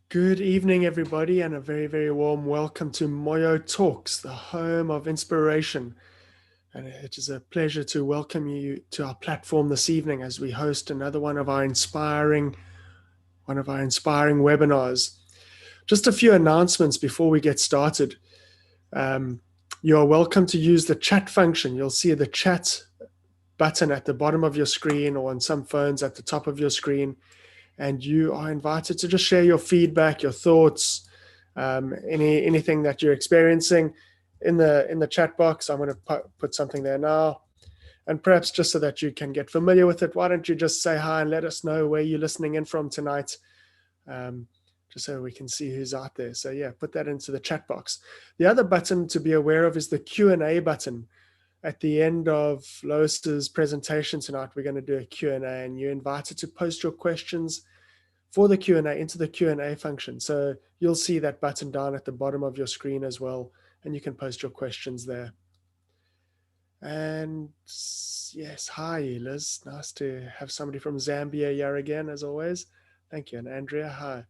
Good evening, everybody, and a very, very warm welcome to Moyo Talks, the home of inspiration. And it is a pleasure to welcome you to our platform this evening as we host another one of our inspiring webinars. Just a few announcements before we get started. You are welcome to use the chat function. You'll see the chat button at the bottom of your screen, or on some phones at the top of your screen. And you are invited to just share your feedback, your thoughts, anything that you're experiencing in the chat box. I'm going to put something there now. And perhaps just so that you can get familiar with it, why don't you just say hi and let us know where you're listening in from tonight, just so we can see who's out there. So yeah, put that into the chat box. The other button to be aware of is the Q&A button. At the end of Lois's presentation tonight, we're going to do a Q&A, and you're invited to post your questions for the Q&A into the Q&A function. So you'll see that button down at the bottom of your screen as well, and you can post your questions there. And yes, hi, Liz. Nice to have somebody from Zambia here again, as always. Thank you. And Andrea, hi.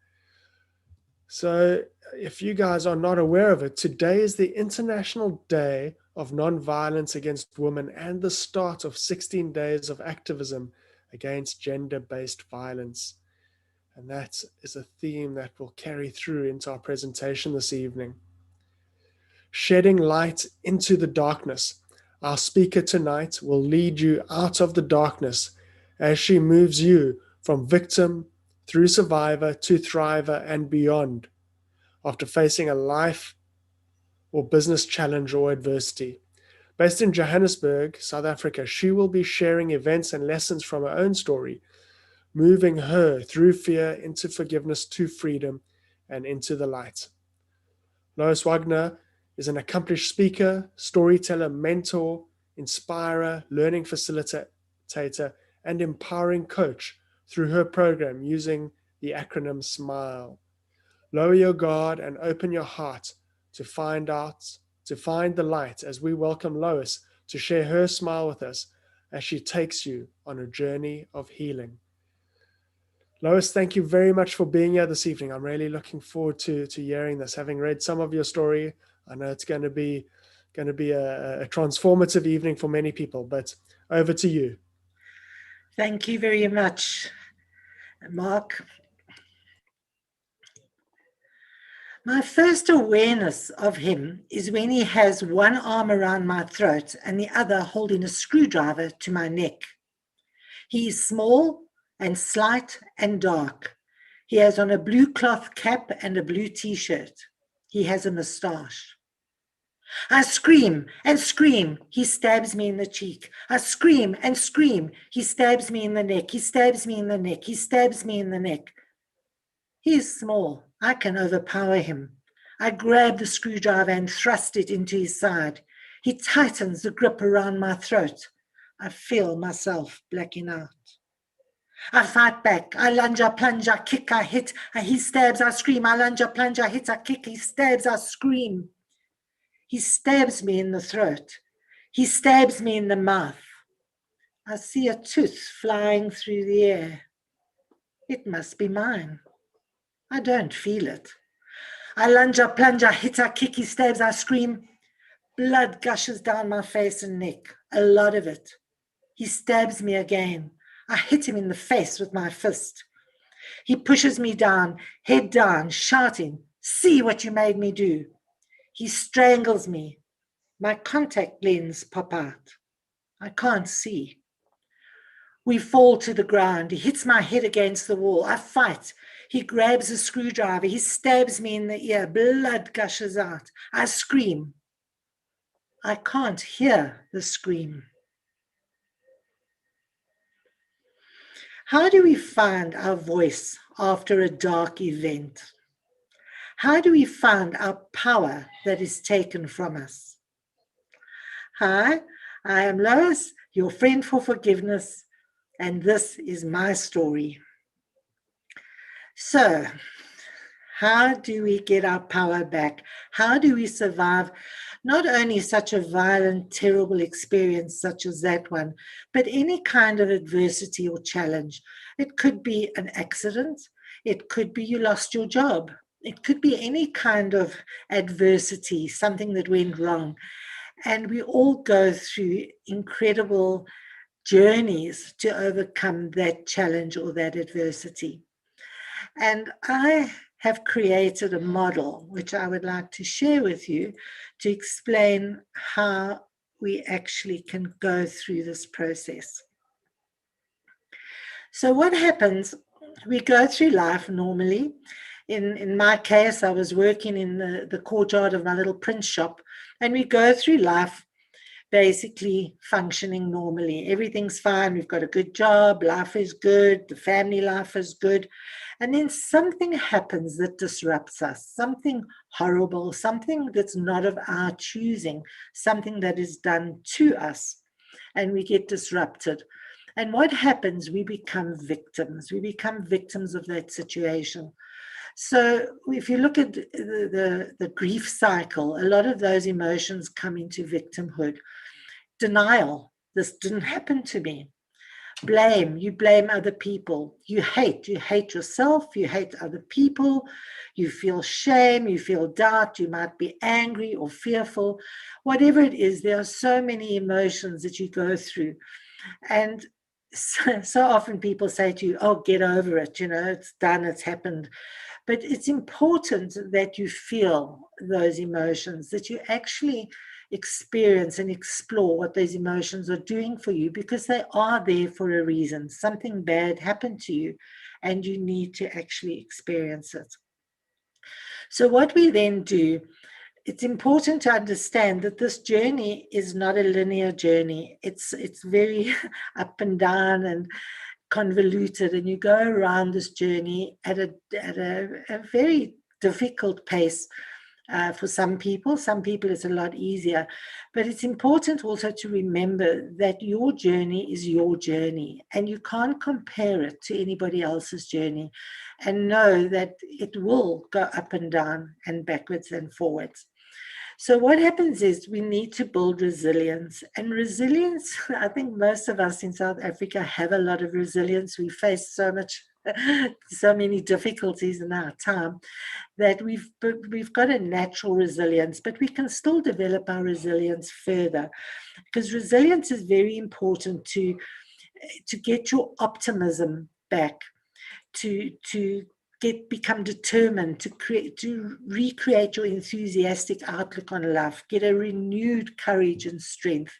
So if you guys are not aware of it, today is the International Day of Non-Violence Against Women and the start of 16 days of activism against gender-based violence. And that is a theme that will carry through into our presentation this evening. Shedding light into the darkness. Our speaker tonight will lead you out of the darkness as she moves you from victim through survivor to thriver and beyond, after facing a life or business challenge or adversity. Based in Johannesburg, South Africa, she will be sharing events and lessons from her own story, moving her through fear into forgiveness to freedom and into the light. Lois Wagner is an accomplished speaker, storyteller, mentor, inspirer, learning facilitator, and empowering coach through her program using the acronym SMILE. Lower your guard and open your heart to find the light, as we welcome Lois to share her smile with us as she takes you on a journey of healing. Lois, thank you very much for being here this evening. I'm really looking forward to hearing this. Having read some of your story, I know it's going to be a transformative evening for many people, but over to you. Thank you very much, Mark. My first awareness of him is when he has one arm around my throat and the other holding a screwdriver to my neck. He is small and slight and dark. He has on a blue cloth cap and a blue t-shirt. He has a moustache. I scream and scream. He stabs me in the cheek. I scream and scream. He stabs me in the neck. He stabs me in the neck. He stabs me in the neck. He is small. I can overpower him. I grab the screwdriver and thrust it into his side. He tightens the grip around my throat. I feel myself blacking out. I fight back. I lunge, I plunge, I kick, I hit. He stabs, I scream. I lunge, I plunge, I hit, I kick. He stabs, I scream. He stabs me in the throat. He stabs me in the mouth. I see a tooth flying through the air. It must be mine. I don't feel it. I lunge, I plunge, I hit, I kick, he stabs, I scream. Blood gushes down my face and neck, a lot of it. He stabs me again. I hit him in the face with my fist. He pushes me down, head down, shouting, "See what you made me do." He strangles me. My contact lens pop out. I can't see. We fall to the ground. He hits my head against the wall. I fight. He grabs a screwdriver. He stabs me in the ear. Blood gushes out. I scream. I can't hear the scream. How do we find our voice after a dark event? How do we find our power that is taken from us? Hi, I am Lois, your friend for forgiveness, and this is my story. So, how do we get our power back? How do we survive not only such a violent, terrible experience such as that one, but any kind of adversity or challenge? It could be an accident. It could be you lost your job. It could be any kind of adversity, something that went wrong. And we all go through incredible journeys to overcome that challenge or that adversity. And I have created a model which I would like to share with you to explain how we actually can go through this process. So, what happens? We go through life normally. In my case, I was working in the courtyard of my little print shop, and we go through life basically functioning normally. Everything's fine. We've got a good job. Life is good. The family life is good. And then something happens that disrupts us, something horrible, something that's not of our choosing, something that is done to us, and we get disrupted. And what happens? We become victims. We become victims of that situation. So if you look at the grief cycle, a lot of those emotions come into victimhood. Denial, this didn't happen to me. Blame, you blame other people. You hate yourself, you hate other people, you feel shame, you feel doubt, you might be angry or fearful. Whatever it is, there are so many emotions that you go through. And so often people say to you, oh, get over it, it's done, it's happened. But it's important that you feel those emotions, that you actually experience and explore what those emotions are doing for you, because they are there for a reason. Something bad happened to you and you need to actually experience it. So what we then do, it's important to understand that this journey is not a linear journey. It's very up and down and convoluted, and you go around this journey at a very difficult pace. For some people it's a lot easier, but it's important also to remember that your journey is your journey and you can't compare it to anybody else's journey, and know that it will go up and down and backwards and forwards. So what happens is we need to build resilience. And resilience, I think most of us in South Africa have a lot of resilience. We face so many difficulties in our time that we've got a natural resilience, but we can still develop our resilience further, because resilience is very important to get your optimism back, to become determined, to recreate your enthusiastic outlook on life, get a renewed courage and strength.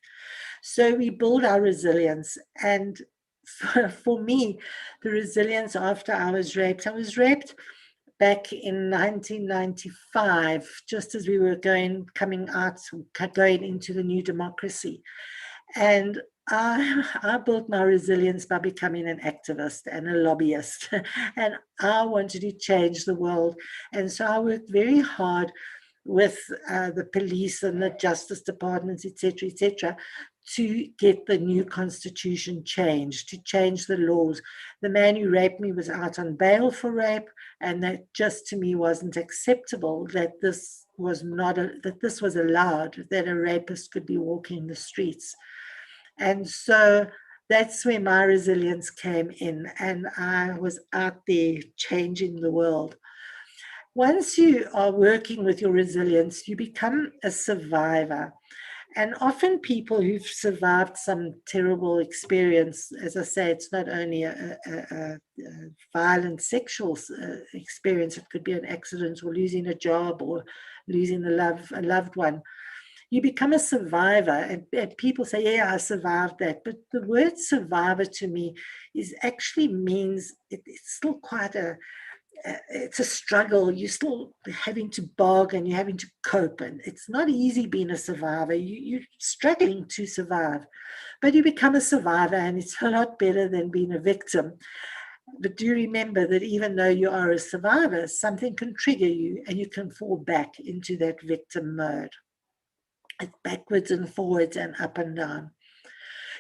So we build our resilience. And for me, the resilience after I was raped back in 1995, just as we were going into the new democracy. And I built my resilience by becoming an activist and a lobbyist. And I wanted to change the world. And so I worked very hard with the police and the justice departments, etc., to get the new constitution changed, to change the laws. The man who raped me was out on bail for rape, and that just to me wasn't acceptable, that this was allowed, that a rapist could be walking the streets. And so that's where my resilience came in, and I was out there changing the world. Once you are working with your resilience, you become a survivor. And often people who've survived some terrible experience, as I say, it's not only a violent sexual experience, it could be an accident or losing a job or losing a loved one. You become a survivor, and people say, yeah, I survived that. But the word survivor to me is actually means it's still quite it's a struggle. You're still having to bargain, you're having to cope, and it's not easy being a survivor. You're struggling to survive, but you become a survivor, and it's a lot better than being a victim. But do remember that even though you are a survivor, something can trigger you and you can fall back into that victim mode. It's backwards and forwards and up and down.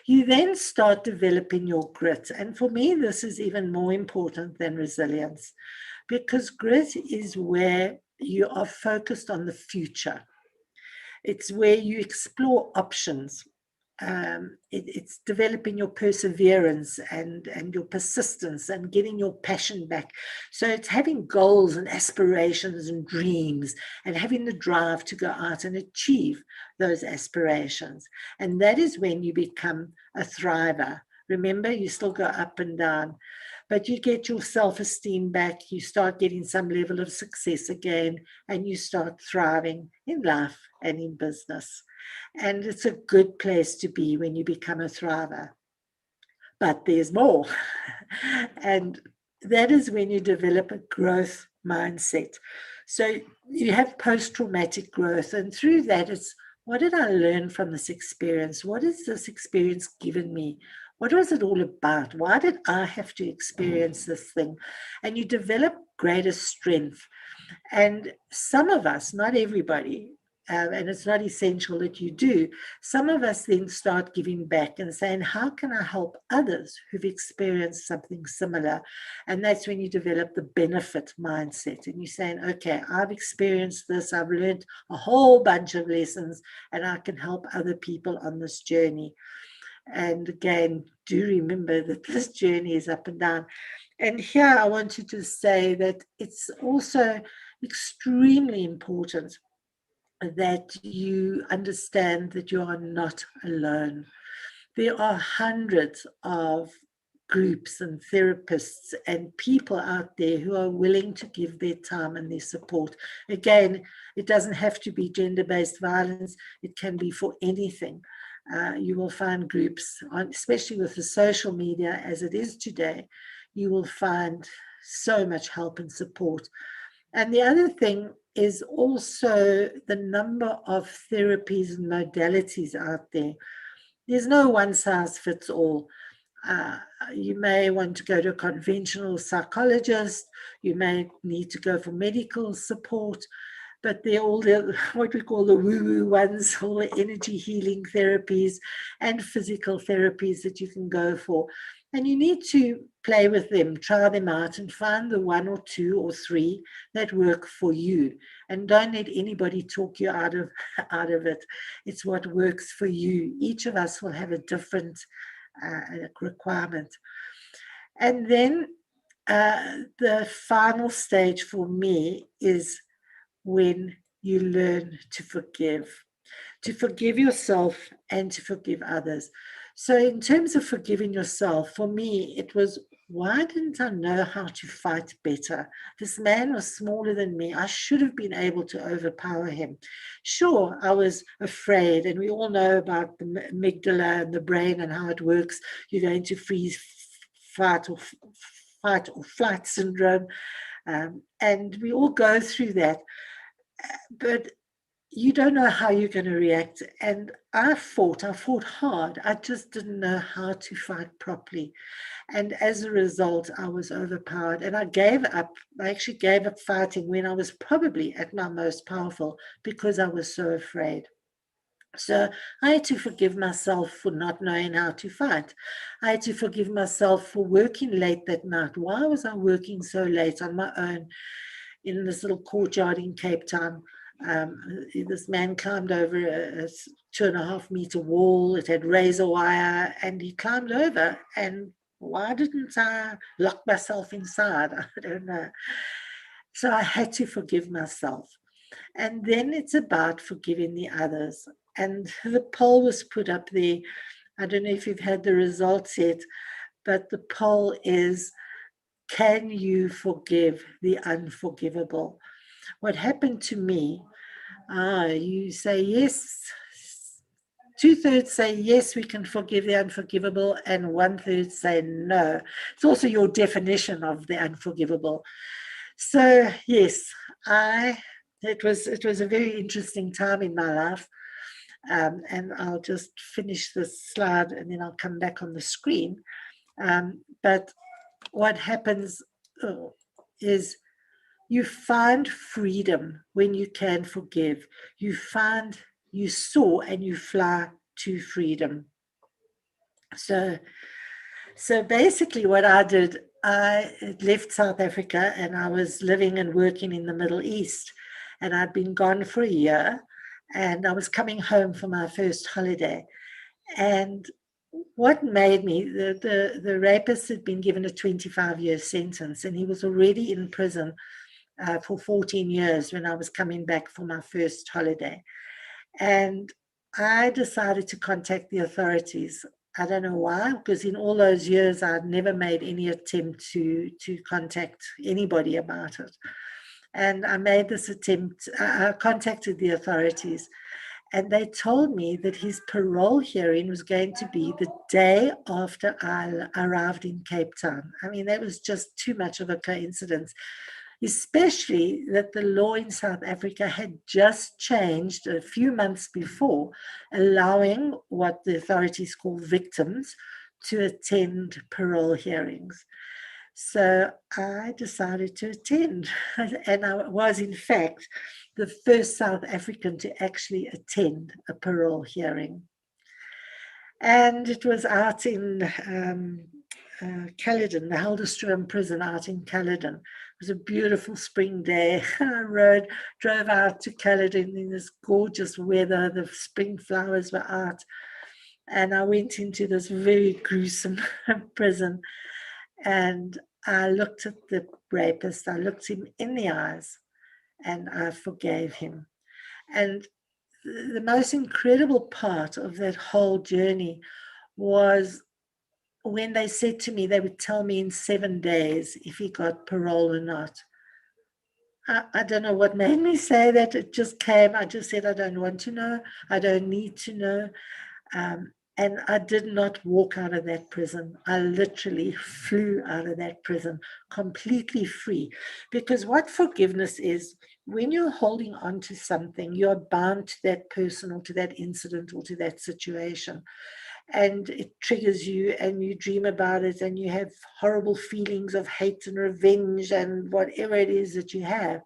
You then start developing your grit. And for me, this is even more important than resilience, because grit is where you are focused on the future. It's where you explore options. It's developing your perseverance and your persistence and getting your passion back. So it's having goals and aspirations and dreams and having the drive to go out and achieve those aspirations. And that is when you become a thriver. Remember, you still go up and down, but you get your self-esteem back. You start getting some level of success again, and you start thriving in life and in business. And it's a good place to be when you become a thriver. But there's more. And that is when you develop a growth mindset. So you have post traumatic growth, and through that, it's what did I learn from this experience? What has this experience given me? What was it all about? Why did I have to experience this thing? And you develop greater strength. And some of us, not everybody, and it's not essential that you do, some of us then start giving back and saying, how can I help others who've experienced something similar? And that's when you develop the benefit mindset. And you're saying, okay, I've experienced this, I've learned a whole bunch of lessons, and I can help other people on this journey. And again, do remember that this journey is up and down. And here I wanted to say that it's also extremely important that you understand that you are not alone. There are hundreds of groups and therapists and people out there who are willing to give their time and their support. Again, it doesn't have to be gender-based violence. It can be for anything. You will find groups, especially with the social media as it is today, you will find so much help and support. And the other thing is also the number of therapies and modalities out there. There's no one size fits all. Uh, you may want to go to a conventional psychologist, you may need to go for medical support, but they're all the what we call the woo-woo ones, all the energy healing therapies and physical therapies that you can go for. And you need to play with them, try them out, and find the one or two or three that work for you. And don't let anybody talk you out of out of it. It's what works for you. Each of us will have a different requirement. And then the final stage for me is when you learn to forgive yourself and to forgive others. So, in terms of forgiving yourself, for me, it was why didn't I know how to fight better? This man was smaller than me. I should have been able to overpower him. Sure, I was afraid, and we all know about the amygdala and the brain and how it works. You're going to freeze, fight, or flight syndrome, and we all go through that. But you don't know how you're going to react. And I fought hard. I just didn't know how to fight properly. And as a result, I was overpowered and I gave up. I actually gave up fighting when I was probably at my most powerful because I was so afraid. So I had to forgive myself for not knowing how to fight. I had to forgive myself for working late that night. Why was I working so late on my own in this little courtyard in Cape Town? This man climbed over a 2.5 meter wall. It had razor wire, and he climbed over. And why didn't I lock myself inside? I don't know. So I had to forgive myself. And then it's about forgiving the others. And the poll was put up there. I don't know if you've had the results yet, but the poll is, can you forgive the unforgivable? What happened to me, you say yes, 2/3 say yes, we can forgive the unforgivable, and 1/3 say no. It's also your definition of the unforgivable. So yes, it was a very interesting time in my life. And I'll just finish this slide and then I'll come back on the screen. But what happens is you find freedom when you can forgive. You soar and you fly to freedom. So basically what I did, I left South Africa and I was living and working in the Middle East. And I'd been gone for a year and I was coming home for my first holiday. And what made me, the rapist had been given a 25-year sentence and he was already in prison for 14 years when I was coming back for my first holiday. And I decided to contact the authorities. I don't know why, because in all those years, I'd never made any attempt to contact anybody about it. And I made this attempt, I contacted the authorities, and they told me that his parole hearing was going to be the day after I arrived in Cape Town. I mean, that was just too much of a coincidence, especially that the law in South Africa had just changed a few months before, allowing what the authorities call victims to attend parole hearings. So I decided to attend, and I was, in fact, the first South African to actually attend a parole hearing. And it was out in Caledon, the Helderstrom prison out in Caledon. It was a beautiful spring day. I drove out to Caledon in this gorgeous weather. The spring flowers were out. And I went into this very gruesome prison. And I looked at the rapist. I looked him in the eyes and I forgave him. And the most incredible part of that whole journey was when they said to me, they would tell me in 7 days if he got parole or not. I don't know what made me say that. It just came. I just said, I don't want to know. I don't need to know. And I did not walk out of that prison. I literally flew out of that prison completely free. Because what forgiveness is, when you're holding on to something, you're bound to that person or to that incident or to that situation. And it triggers you and you dream about it and you have horrible feelings of hate and revenge and whatever it is that you have.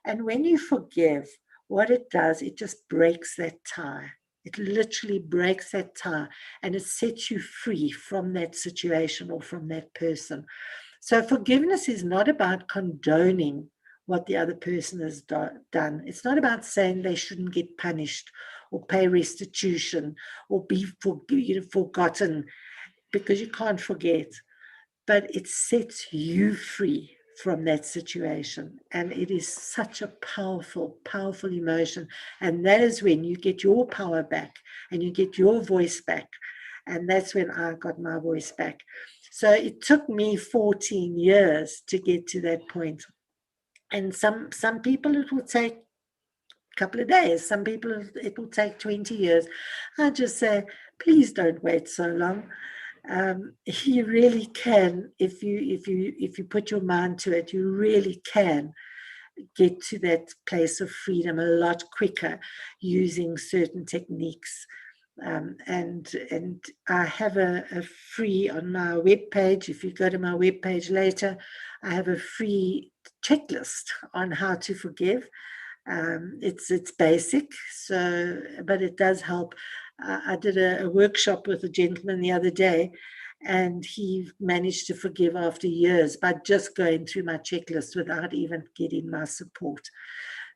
And when you forgive, what it does, it just breaks that tie. It literally breaks that tie and it sets you free from that situation or from that person. So forgiveness is not about condoning what the other person has done. It's not about saying they shouldn't get punished or pay restitution or be forgotten, because you can't forget. But it sets you free from that situation. And it is such a powerful, powerful emotion. And that is when you get your power back and you get your voice back. And that's when I got my voice back. So it took me 14 years to get to that point. And some people it will take a couple of days. Some people it will take 20 years. I just say, please don't wait so long. You really can, if you put your mind to it, you really can get to that place of freedom a lot quicker using certain techniques. And I have a free on my webpage. If you go to my webpage later, I have a free checklist on how to forgive. It's basic, so but it does help. I did a workshop with a gentleman the other day, and he managed to forgive after years by just going through my checklist without even getting my support.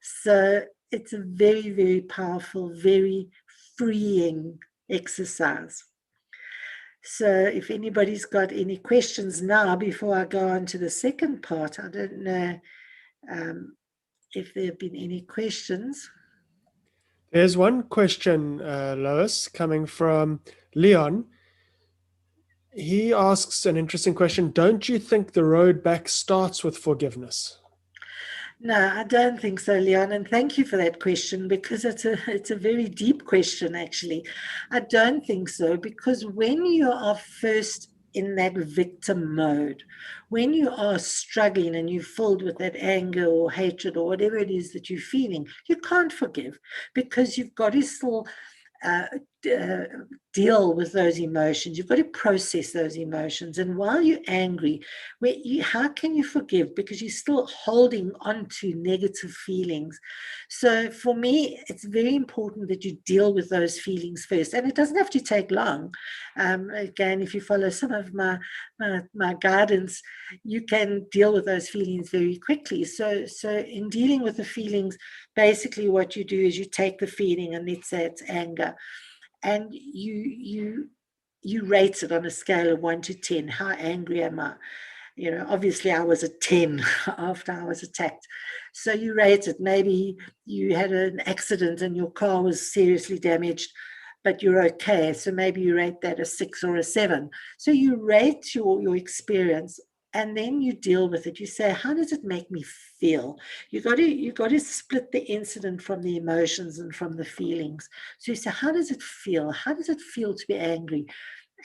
So it's a very, very powerful, very freeing exercise. So if anybody's got any questions now before I go on to the second part, I don't know if there have been any questions. There's one question, Lois, coming from Leon. He asks an interesting question. Don't you think the road back starts with forgiveness? No, I don't think so, Leon. And thank you for that question, because it's a very deep question, actually. I don't think so, because when you are first in that victim mode, when you are struggling and you're filled with that anger or hatred or whatever it is that you're feeling, you can't forgive, because you've got to still uh, uh, deal with those emotions. You've got to process those emotions. And while you're angry, how can you forgive? Because you're still holding on to negative feelings. So for me, it's very important that you deal with those feelings first. And it doesn't have to take long. Again, if you follow some of my guidance, you can deal with those feelings very quickly. So in dealing with the feelings, basically what you do is you take the feeling, and let's say it's anger, and you rate it on a scale of 1 to 10. How angry am I? Obviously I was a 10 after I was attacked. So you rate it. Maybe you had an accident and your car was seriously damaged, but you're okay. So maybe you rate that a 6 or a 7. So you rate your experience, and then you deal with it. You say, how does it make me feel? You got to split the incident from the emotions and from the feelings. So you say, how does it feel? How does it feel to be angry?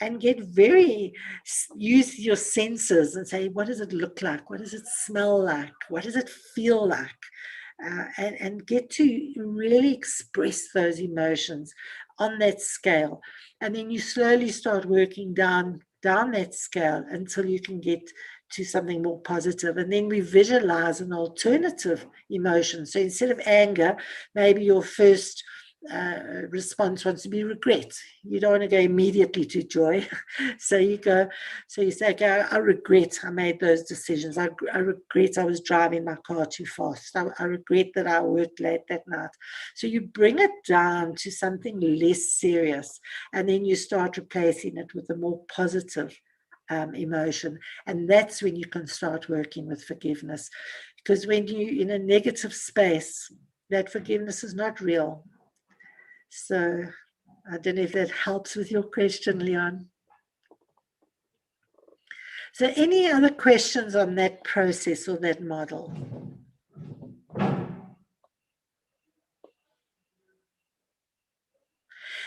And use your senses and say, what does it look like? What does it smell like? What does it feel like? And get to really express those emotions on that scale. And then you slowly start working down that scale until you can get to something more positive. And then we visualize an alternative emotion. So instead of anger, maybe your first response wants to be regret. You don't want to go immediately to joy. So you say, okay, I regret I made those decisions. I regret I was driving my car too fast. I regret that I worked late that night. So you bring it down to something less serious, and then you start replacing it with a more positive emotion. And that's when you can start working with forgiveness. Because when you're in a negative space, that forgiveness is not real. So I don't know if that helps with your question, Leon. So any other questions on that process or that model?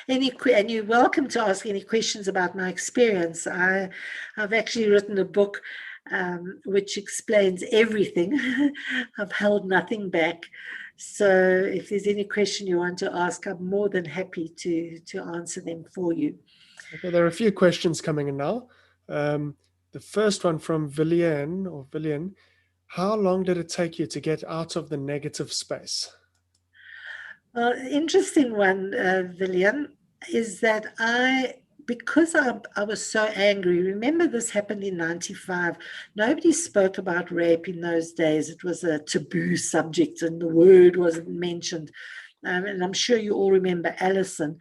And you're welcome to ask any questions about my experience. I've actually written a book which explains everything. I've held nothing back. So if there's any question you want to ask, I'm more than happy to answer them for you. Okay, there are a few questions coming in now. The first one from Villian. How long did it take you to get out of the negative space? Well, interesting one, William, is that because I was so angry, remember this happened in 95. Nobody spoke about rape in those days. It was a taboo subject and the word wasn't mentioned. And I'm sure you all remember Alison.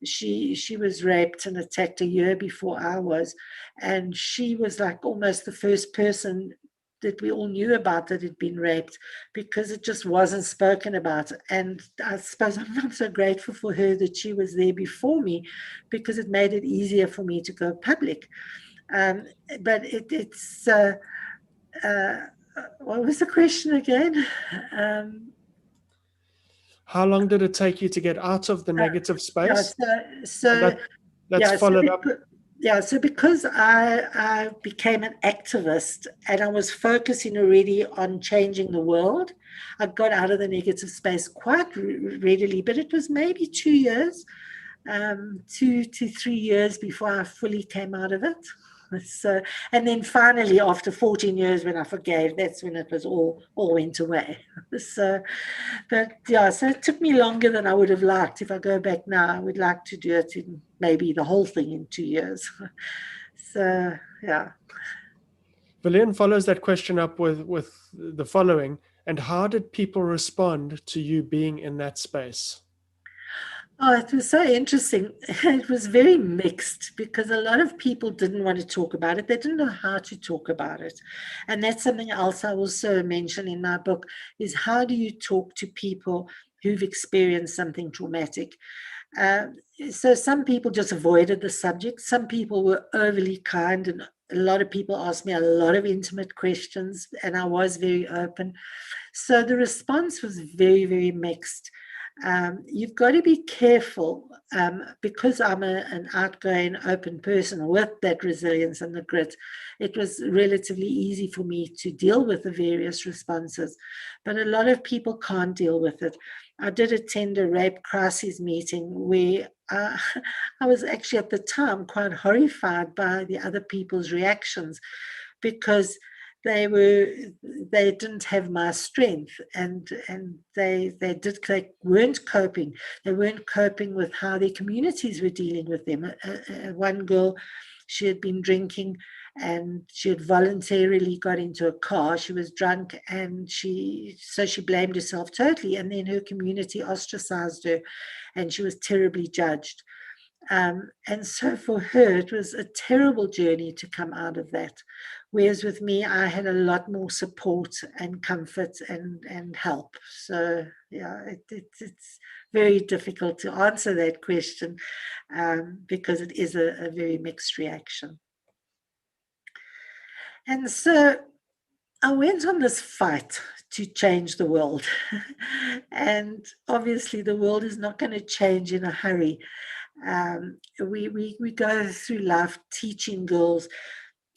She was raped and attacked a year before I was. And she was like almost the first person that we all knew about that had been raped, because it just wasn't spoken about. And I suppose I'm so grateful for her that she was there before me, because it made it easier for me to go public. Um, but uh, what was the question again? How long did it take you to get out of the Uh, negative yeah, space? so, And so that's yeah, so followed up. because I became an activist and I was focusing already on changing the world, I got out of the negative space quite readily, but it was maybe 2 years, 2 to 3 years before I fully came out of it. So, and then finally, after 14 years, when I forgave, that's when it was all went away. So, but yeah, so it took me longer than I would have liked. If I go back now, I would like to do it in maybe the whole thing in 2 years. So, yeah. Villian follows that question up with the following. And how did people respond to you being in that space? Oh, it was so interesting. It was very mixed, because a lot of people didn't want to talk about it. They didn't know how to talk about it. And that's something else I also mention in my book, is how do you talk to people who've experienced something traumatic? Uh, so some people just avoided the subject. Some people were overly kind and A lot of people asked me a lot of intimate questions, and I was very open. So the response was very, very mixed. You've got to be careful because I'm an outgoing, open person with that resilience and the grit. It was relatively easy for me to deal with the various responses, but a lot of people can't deal with it. I did attend a rape crisis meeting where I was actually at the time quite horrified by the other people's reactions because they were they didn't have my strength, and they weren't coping. They weren't coping with how their communities were dealing with them. One girl, she had been drinking, and she had voluntarily got into a car. She was drunk, and she blamed herself totally, and then her community ostracized her, and she was terribly judged. And so for her, it was a terrible journey to come out of that. Whereas with me, I had a lot more support and comfort and help. So, yeah, it's very difficult to answer that question because it is a very mixed reaction. And so I went on this fight to change the world. And obviously, the world is not going to change in a hurry. We go through life teaching girls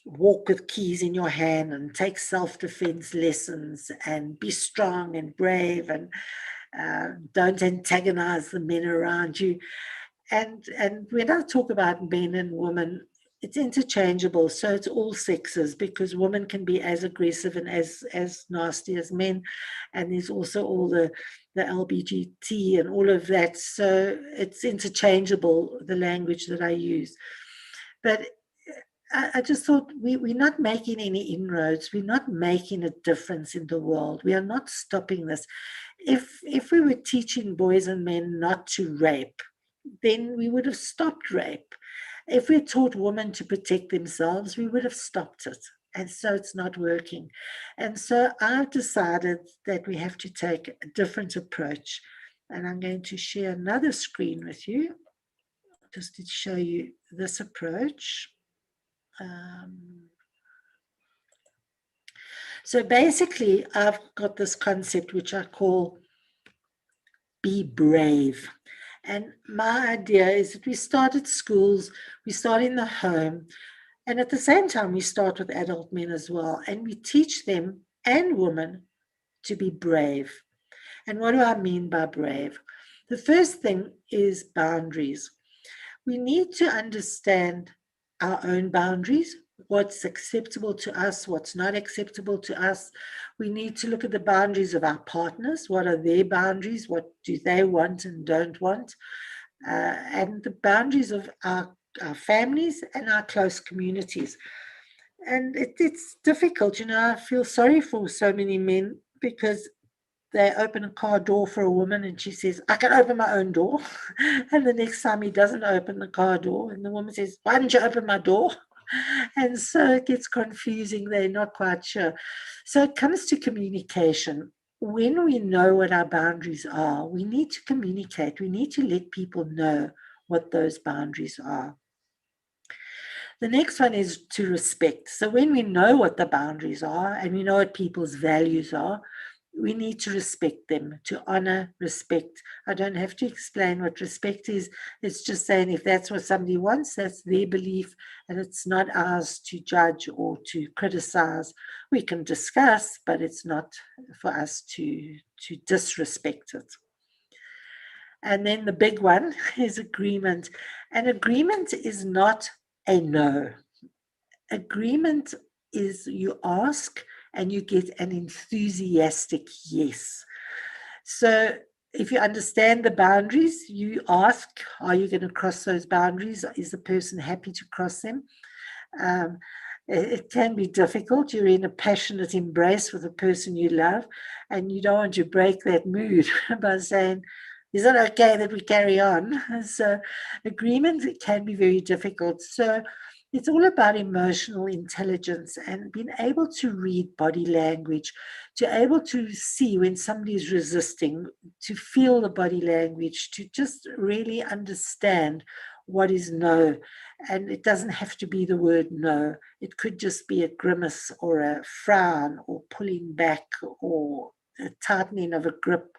walk with keys in your hand and take self-defense lessons and be strong and brave and don't antagonize the men around you. And when I talk about men and women, it's interchangeable. So it's all sexes because women can be as aggressive and as nasty as men. And there's also all the LBGT and all of that. So it's interchangeable, the language that I use. But I just thought we're not making any inroads. We're not making a difference in the world. We are not stopping this. If we were teaching boys and men not to rape, then we would have stopped rape. If we taught women to protect themselves, we would have stopped it. And so it's not working. And so I've decided that we have to take a different approach. And I'm going to share another screen with you just to show you this approach. So basically, I've got this concept which I call be brave. And my idea is that we start at schools, we start in the home, and at the same time, we start with adult men as well. And we teach them and women to be brave. And what do I mean by brave? The first thing is boundaries. We need to understand our own boundaries, what's acceptable to us, what's not acceptable to us. We need to look at the boundaries of our partners. What are their boundaries? What do they want and don't want? And the boundaries of our families and our close communities. And it's difficult. I feel sorry for so many men because they open a car door for a woman and she says, I can open my own door. And the next time he doesn't open the car door, and the woman says, why didn't you open my door? And so it gets confusing. They're not quite sure. So it comes to communication. When we know what our boundaries are, we need to communicate. We need to let people know what those boundaries are. The next one is to respect. So when we know what the boundaries are and we know what people's values are, we need to respect them, to honor, respect. I don't have to explain what respect is. It's just saying if that's what somebody wants, that's their belief, and it's not ours to judge or to criticize. We can discuss, but it's not for us to disrespect it. And then the big one is agreement. And agreement is not a no. Agreement is you ask and you get an enthusiastic yes. So if you understand the boundaries, you ask, are you going to cross those boundaries? Is the person happy to cross them? It can be difficult. You're in a passionate embrace with a person you love, and you don't want to break that mood by saying, is it okay that we carry on? So agreement can be very difficult. So it's all about emotional intelligence and being able to read body language, to able to see when somebody is resisting, to feel the body language, to just really understand what is no. And it doesn't have to be the word no. It could just be a grimace or a frown or pulling back or a tightening of a grip.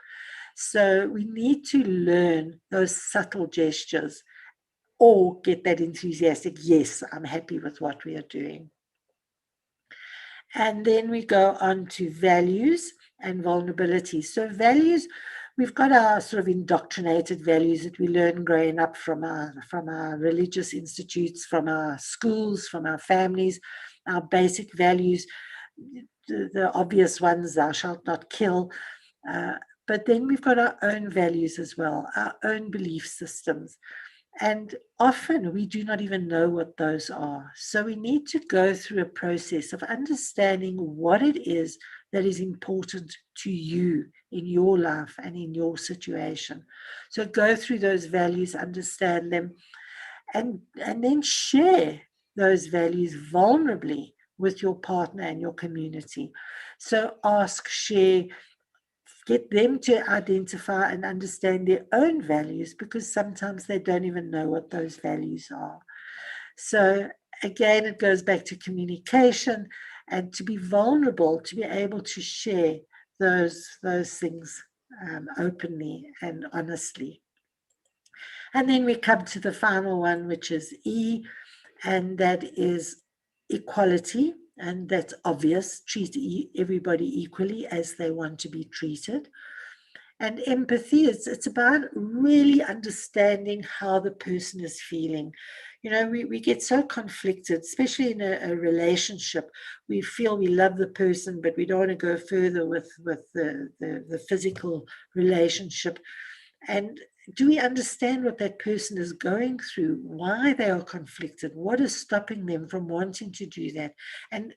So we need to learn those subtle gestures or get that enthusiastic, yes, I'm happy with what we are doing. And then we go on to values and vulnerability. So values, we've got our sort of indoctrinated values that we learn growing up from our religious institutes, from our schools, from our families, our basic values, the obvious ones, thou shalt not kill. Uh, but then we've got our own values as well, our own belief systems. And often we do not even know what those are. So we need to go through a process of understanding what it is that is important to you in your life and in your situation. So go through those values, understand them, and then share those values vulnerably with your partner and your community. So ask, share, get them to identify and understand their own values, because sometimes they don't even know what those values are. So again, it goes back to communication and to be vulnerable, to be able to share those things openly and honestly. And then we come to the final one, which is E, and that is equality. And that's obvious, treat everybody equally as they want to be treated. And empathy, it's about really understanding how the person is feeling. You know, we get so conflicted, especially in a relationship. We feel we love the person, but we don't want to go further with the physical relationship. And do we understand what that person is going through, why they are conflicted, what is stopping them from wanting to do that? And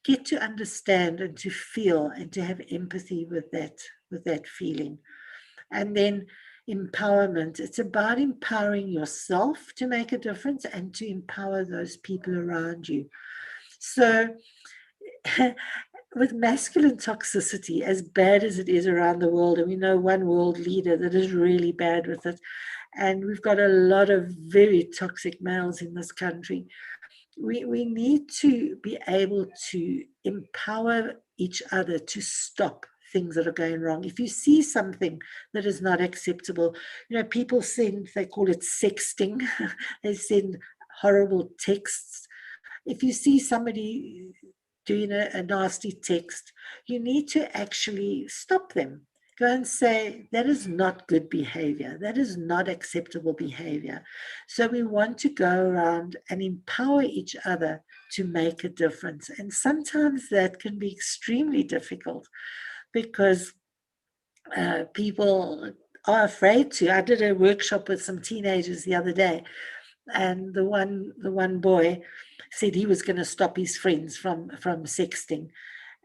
get to understand and to feel and to have empathy with that feeling. And then empowerment, it's about empowering yourself to make a difference and to empower those people around you. So with masculine toxicity, as bad as it is around the world, and we know one world leader that is really bad with it, and we've got a lot of very toxic males in this country, we need to be able to empower each other to stop things that are going wrong. If you see something that is not acceptable, you know, people send, they call it sexting, they send horrible texts. If you see somebody doing a nasty text, you need to actually stop them. Go and say, that is not good behavior. That is not acceptable behavior. So we want to go around and empower each other to make a difference. And sometimes that can be extremely difficult because people are afraid to. I did a workshop with some teenagers the other day, and the one boy said he was going to stop his friends from sexting.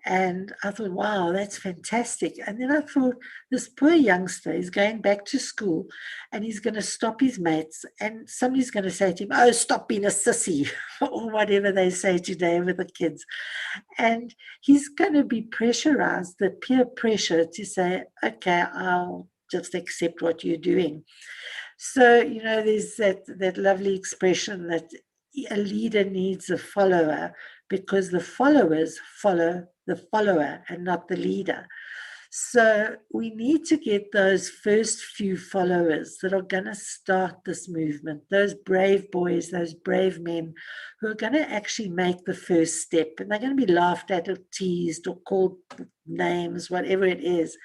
And I thought, wow, that's fantastic. And then I thought, this poor youngster is going back to school and he's going to stop his mates, and somebody's going to say to him, oh, stop being a sissy, or whatever they say today with the kids. And he's going to be pressurized, the peer pressure to say, okay, I'll just accept what you're doing. So, you know, there's that lovely expression that a leader needs a follower because the followers follow the follower and not the leader. So we need to get those first few followers that are going to start this movement, those brave boys, those brave men who are going to actually make the first step. And they're going to be laughed at or teased or called names, whatever it is.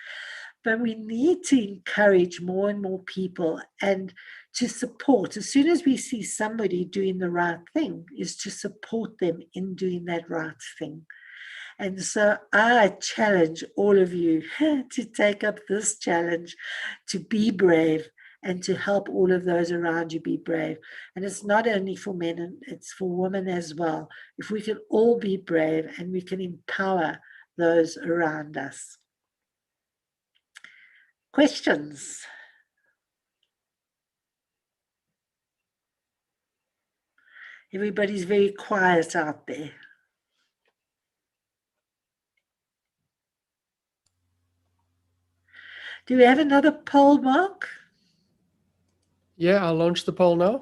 But we need to encourage more and more people and to support. As soon as we see somebody doing the right thing, is to support them in doing that right thing. And so I challenge all of you to take up this challenge, to be brave and to help all of those around you be brave. And it's not only for men, it's for women as well. If we can all be brave and we can empower those around us. Questions? Everybody's very quiet out there. Do we have another poll, Mark? Yeah, I'll launch the poll now.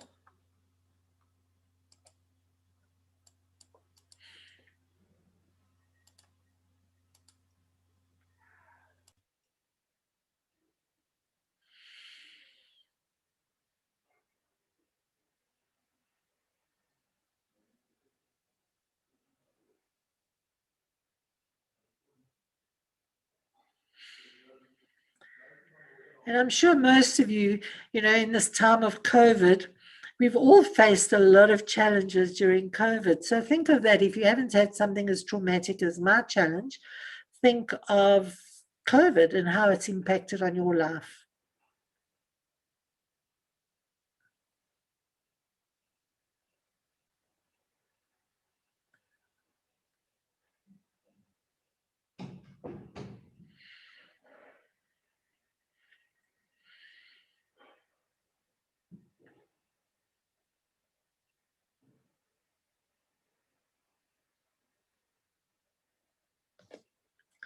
And I'm sure most of you, in this time of COVID, we've all faced a lot of challenges during COVID. So think of that. If you haven't had something as traumatic as my challenge, think of COVID and how it's impacted on your life.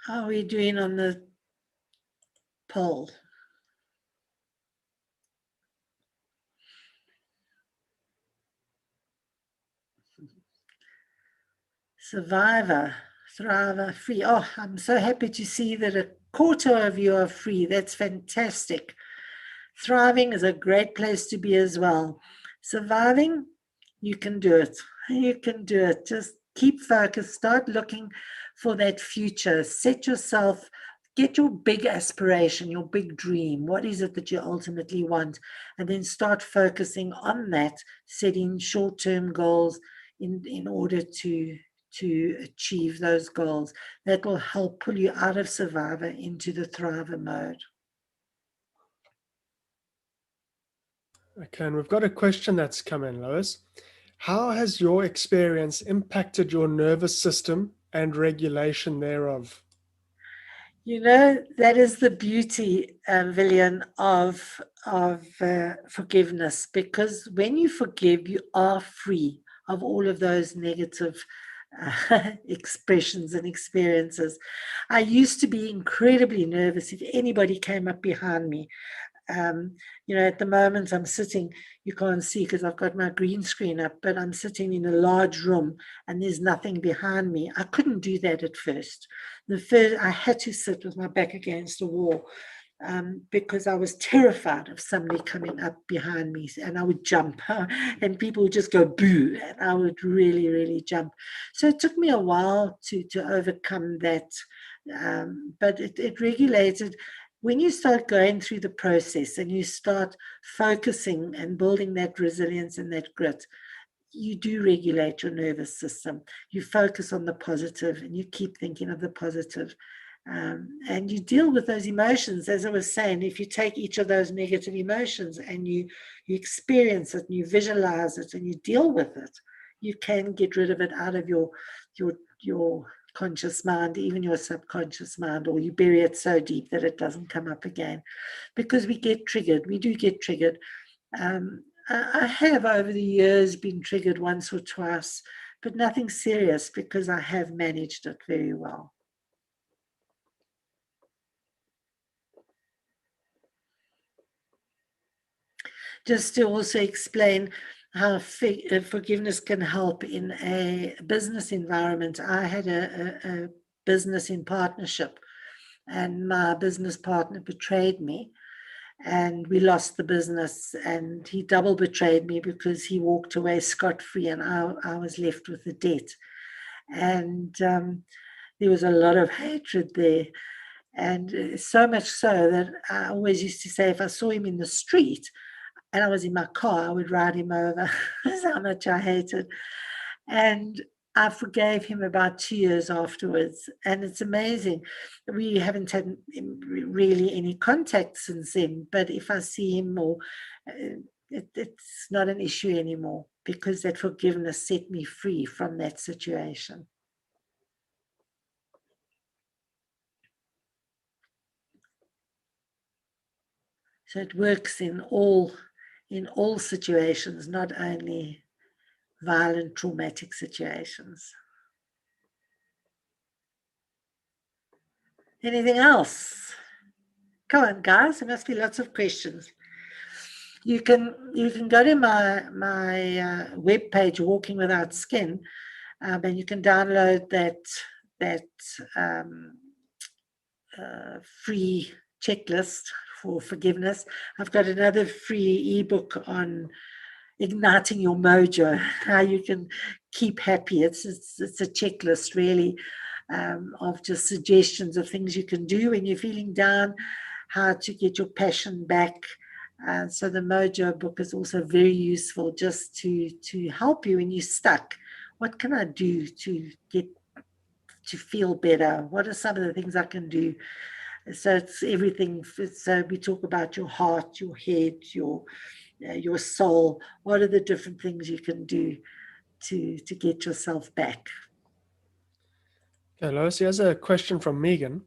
How are we doing on the poll? Survivor, thriver, free. Oh, I'm so happy to see that a quarter of you are free. That's fantastic. Thriving is a great place to be as well. Surviving, you can do it. You can do it. Just keep focused. Start looking for that future. Set yourself, get your big aspiration, your big dream. What is it that you ultimately want? And then start focusing on that, setting short-term goals in order to achieve those goals. That will help pull you out of survivor into the thriver mode. Okay, and we've got a question that's come in, Lois. How has your experience impacted your nervous system and regulation thereof? That is the beauty, Villian, of forgiveness, because when you forgive, you are free of all of those negative expressions and experiences. I used to be incredibly nervous if anybody came up behind me. At the moment I'm sitting, you can't see because I've got my green screen up, but I'm sitting in a large room and there's nothing behind me. I couldn't do that at first. I had to sit with my back against the wall because I was terrified of somebody coming up behind me, and I would jump and people would just go boo, and I would really, really jump. So it took me a while to overcome that, but it regulated. When you start going through the process and you start focusing and building that resilience and that grit, you do regulate your nervous system. You focus on the positive and you keep thinking of the positive. And you deal with those emotions. As I was saying, if you take each of those negative emotions and you experience it and you visualize it and you deal with it, you can get rid of it out of your conscious mind, even your subconscious mind, or you bury it so deep that it doesn't come up again. Because we get triggered. We do get triggered. I have over the years been triggered once or twice, but nothing serious because I have managed it very well. Just to also explain how forgiveness can help in a business environment. I had a business in partnership, and my business partner betrayed me, and we lost the business, and he double betrayed me because he walked away scot-free and I was left with the debt. And there was a lot of hatred there. And so much so that I always used to say if I saw him in the street and I was in my car, I would ride him over. That's how much I hated. And I forgave him about 2 years afterwards. And it's amazing. We haven't had really any contact since then. But if I see him more, it's not an issue anymore because that forgiveness set me free from that situation. So it works in all situations, not only violent, traumatic situations. Anything else? Come on, guys. There must be lots of questions. You can go to my web page, Walking Without Skin, and you can download that free checklist for forgiveness. I've got another free ebook on igniting your mojo, how you can keep happy. It's a checklist really of just suggestions of things you can do when you're feeling down. how to get your passion back. So the Mojo book is also very useful just to help you when you're stuck. What can I do to get to feel better? What are some of the things I can do? So it's everything. So we talk about your heart, your head, your soul. What are the different things you can do to get yourself back? Okay, Lois, here's a question from Megan.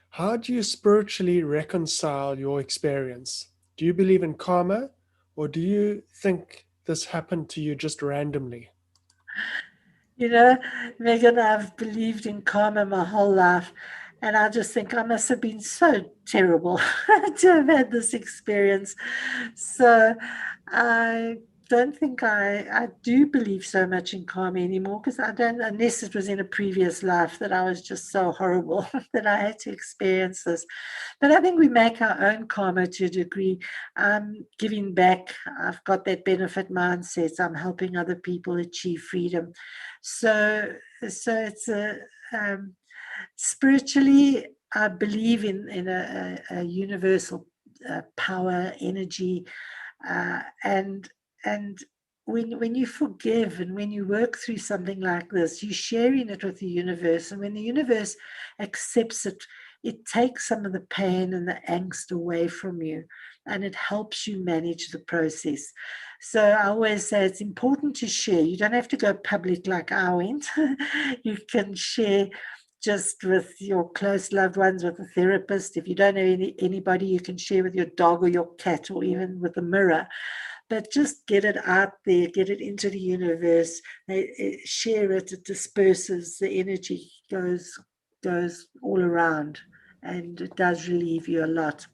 How do you spiritually reconcile your experience? Do you believe in karma, or do you think this happened to you just randomly? You know, Megan, I've believed in karma my whole life. And I just think I must have been so terrible to have had this experience. So I don't think I do believe so much in karma anymore, because I don't, unless it was in a previous life that I was just so horrible that I had to experience this. But I think we make our own karma to a degree. I'm giving back. I've got that benefit mindset. I'm helping other people achieve freedom. So it's spiritually, I believe in a universal power, energy, and when you forgive and when you work through something like this, you're sharing it with the universe, and when the universe accepts it, it takes some of the pain and the angst away from you, and it helps you manage the process. So I always say it's important to share. You don't have to go public like I went. You can share just with your close loved ones, with a therapist. If you don't know anybody, you can share with your dog or your cat, or even with a mirror. But just get it out there, get it into the universe, share it, it disperses, the energy goes all around, and it does relieve you a lot.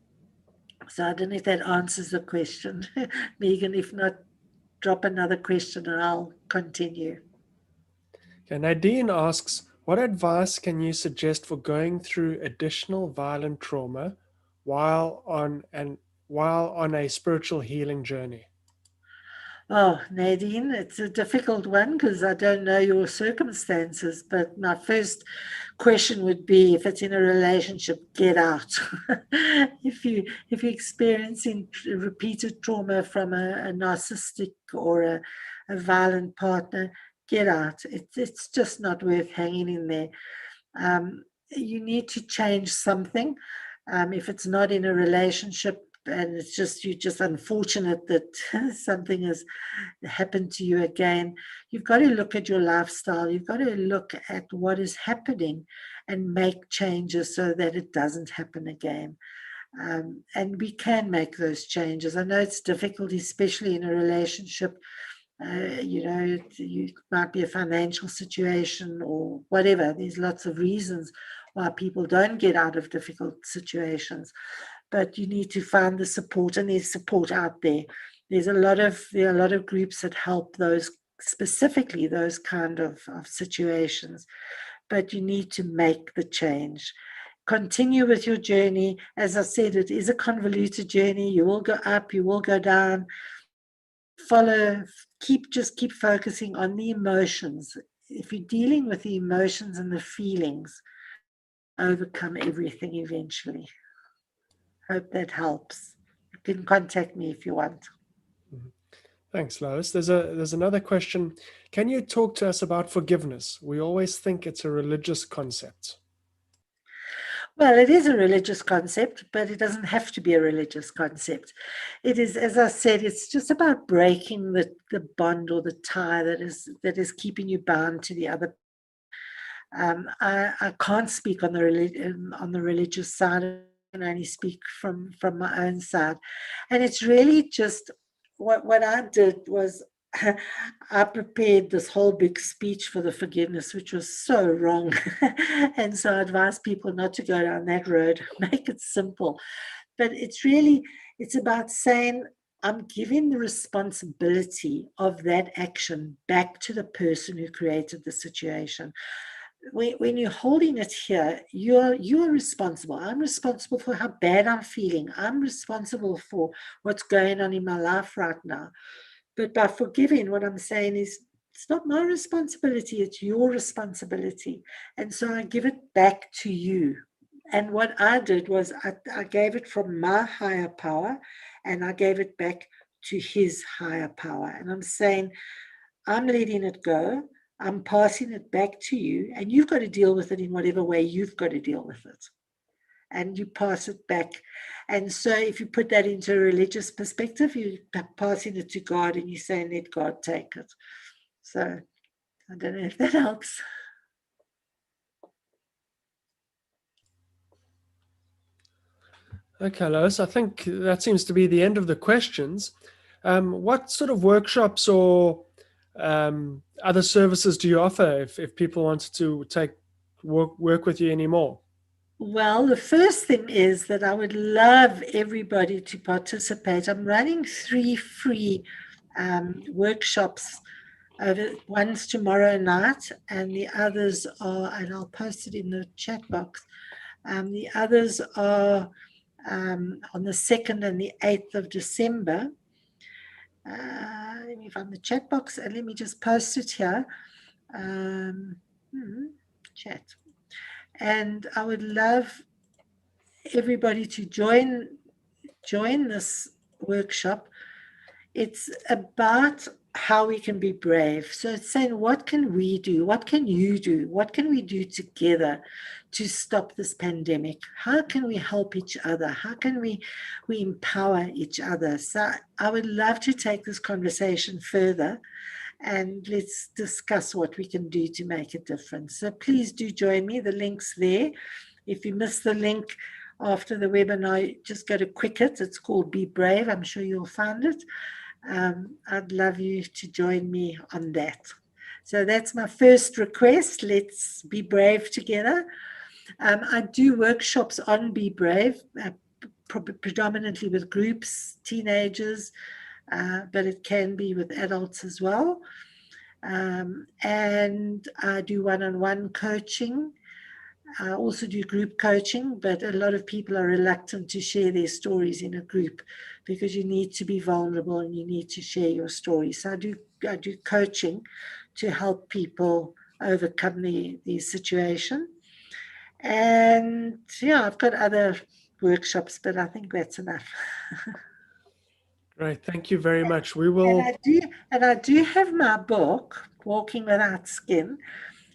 So I don't know if that answers the question, Megan. If not, drop another question and I'll continue. Okay, Nadine asks, what advice can you suggest for going through additional violent trauma while on and while on a spiritual healing journey? Oh, Nadine, it's a difficult one because I don't know your circumstances. But my first question would be, if it's in a relationship, get out. If you're experiencing repeated trauma from a narcissistic or a violent partner, get out. It's just not worth hanging in there. You need to change something. If it's not in a relationship, and it's just you're just unfortunate that something has happened to you again, you've got to look at your lifestyle. You've got to look at what is happening and make changes so that it doesn't happen again. And we can make those changes. I know it's difficult, especially in a relationship. You might be a financial situation or whatever. There's lots of reasons why people don't get out of difficult situations, but you need to find the support, and there's support out there. There are a lot of groups that help those, specifically those kind of situations, but you need to make the change. Continue with your journey. As I said, it is a convoluted journey. You will go up, you will go down. Follow, keep focusing on the emotions. If you're dealing with the emotions and the feelings, overcome everything eventually. Hope that helps. You can contact me if you want. Mhm. Thanks, Lois. There's another question. Can you talk to us about forgiveness? We always think it's a religious concept. Well, it is a religious concept, but it doesn't have to be a religious concept. It is, as I said, it's just about breaking the bond or the tie that is keeping you bound to the other. I can't speak on the religious side. I can only speak from my own side, and it's really just what I did was I prepared this whole big speech for the forgiveness, which was so wrong, and so I advise people not to go down that road. Make it simple, but it's about saying, I'm giving the responsibility of that action back to the person who created the situation. When you're holding it here, you're responsible. I'm responsible for how bad I'm feeling. I'm responsible for what's going on in my life right now. But by forgiving, what I'm saying is, it's not my responsibility, it's your responsibility. And so I give it back to you. And what I did was I gave it from my higher power and I gave it back to his higher power. And I'm saying, I'm letting it go. I'm passing it back to you, and you've got to deal with it in whatever way you've got to deal with it. And you pass it back. And so, if you put that into a religious perspective, you're passing it to God and you're saying, let God take it. So, I don't know if that helps. Okay, Lois, I think that seems to be the end of the questions. What sort of workshops or other services do you offer if people wanted to work with you anymore? Well, the first thing is that I would love everybody to participate. I'm running 3 free workshops. One's tomorrow night, and the others are, and I'll post it in the chat box. The others are on the 2nd and the 8th of December. Let me find the chat box and let me just post it here. Um, Chat. And I would love everybody to join this workshop. It's about how we can be brave. So it's saying, what can we do? What can you do? What can we do together to stop this pandemic? How can we help each other? How can we empower each other? So I would love to take this conversation further and let's discuss what we can do to make a difference. So please do join me. The link's there. If you miss the link after the webinar, just go to Quicket. It's called Be Brave. I'm sure you'll find it. I'd love you to join me on that. So that's my first request. Let's be brave together. I do workshops on Be Brave, predominantly with groups, teenagers, but it can be with adults as well. And I do one-on-one coaching. I also do group coaching, but a lot of people are reluctant to share their stories in a group because you need to be vulnerable and you need to share your story. So I do coaching to help people overcome the situation. And yeah, I've got other workshops, but I think that's enough. Great, thank you very much. We And will. I do have my book, Walking Without Skin,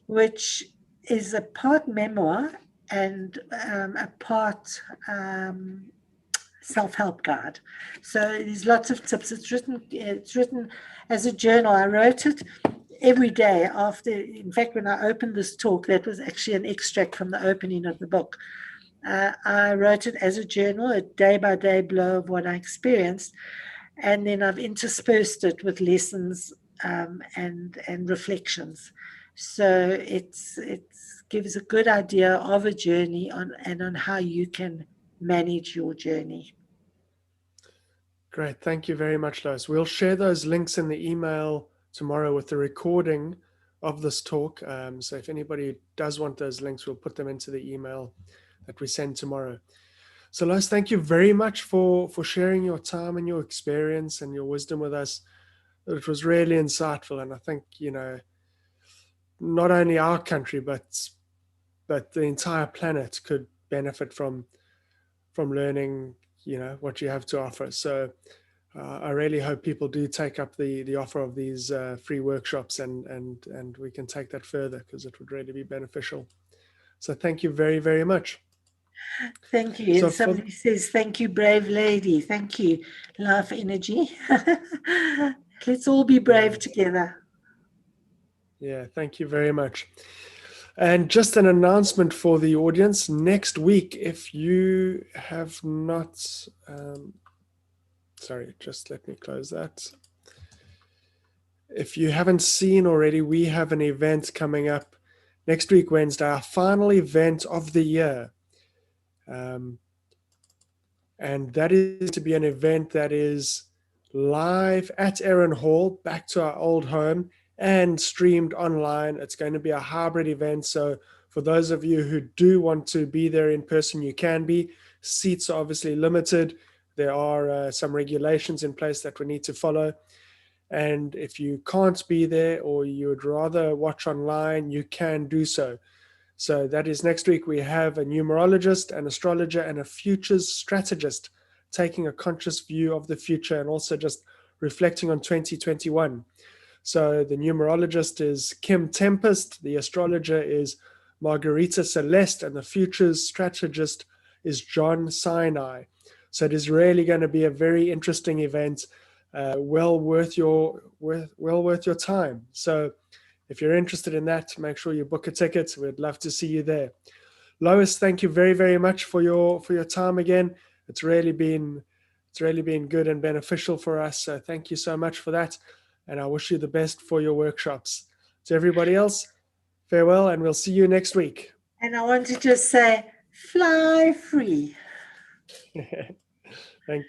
which is a part memoir and a part self-help guide. So there's lots of tips. It's written as a journal. I wrote it every day after. In fact, when I opened this talk, that was actually an extract from the opening of the book. I wrote it as a journal, a day-by-day blow of what I experienced, and then I've interspersed it with lessons and reflections. So it gives a good idea of a journey on how you can manage your journey. Great, thank you very much, Lois. We'll share those links in the email tomorrow with the recording of this talk. So if anybody does want those links, we'll put them into the email that we send tomorrow. So Lois, thank you very much for sharing your time and your experience and your wisdom with us. It was really insightful, and I think not only our country but the entire planet could benefit from learning what you have to offer. So I really hope people do take up the offer of these free workshops, and we can take that further because it would really be beneficial. So thank you very, very much. Thank you. So And for somebody says, thank you, brave lady. Thank you. Life energy. Let's all be yeah, brave together. yeah, thank you very much. And just an announcement for the audience: next week, if you have not, sorry, just let me close that. If you haven't seen already, we have an event coming up next week, Wednesday, our final event of the year. Um, and that is to be an event that is live at Erin Hall, back to our old home, and streamed online. It's going to be a hybrid event. So for those of you who do want to be there in person, you can be. Seats are obviously limited. There are some regulations in place that we need to follow. And if you can't be there or you would rather watch online, you can do so. So that is next week. We have a numerologist, an astrologer, and a futures strategist taking a conscious view of the future and also just reflecting on 2021. So the numerologist is Kim Tempest, the astrologer is Margarita Celeste, and the futures strategist is John Sinai. So it is really going to be a very interesting event, well worth your time. So if you're interested in that, make sure you book a ticket. We'd love to see you there. Lois, thank you very, very much for your time again. It's really been good and beneficial for us. So thank you so much for that. And I wish you the best for your workshops. To everybody else, farewell, and we'll see you next week. And I want to just say, fly free. Thank you.